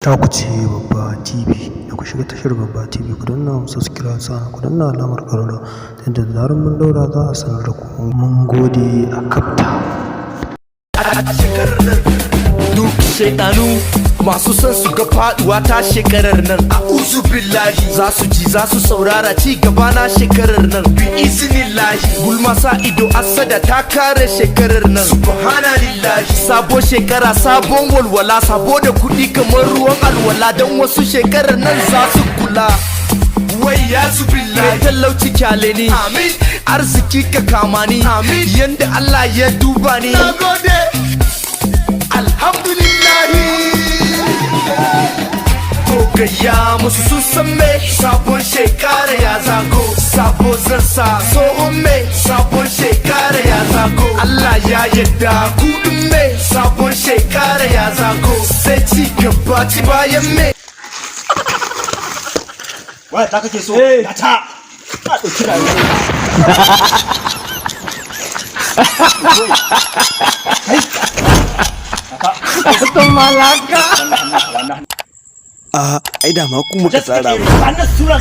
Taku ce Babba TV, da ku shiga tashar Babba TV ku danna subscribe sannan ku danna alamar ƙararrawa ta yadda da zarar mun ɗaura za a sanar da ku. Mun gode a Kafta. Duk shaidanu masu son su ga faduwa ta shekarar nan, a'udhu billahi za su ji za su saurara ci gaba na shekarar nan, bi iznillahi. Gulma sa ido asada ta kare shekarar nan, subhanallahi. Sabo shekara sabon walwala, sabo da kuɗi kamar ruwan alwala, don wasu shekarar nan za su kula. Wai ya zubillahi, talauci kyale ni, amin. Arziki ka kama ni, amin. Yanda Allah ya duba ni, nagode, alhamdulillahi. Ko gaya musu sun san me, sabon shekara ya zago, sabo zan sa tsohon me, sabon shekara ya zago. Allah ya yadda kudin me, sabon shekara ya zago, sai ci gaba ci bayan me. Wai ta kake so? Ka ta! Ka ɗauki rayuwa. Betul malaka. Ai da ma ku muka tsara. Wannan sura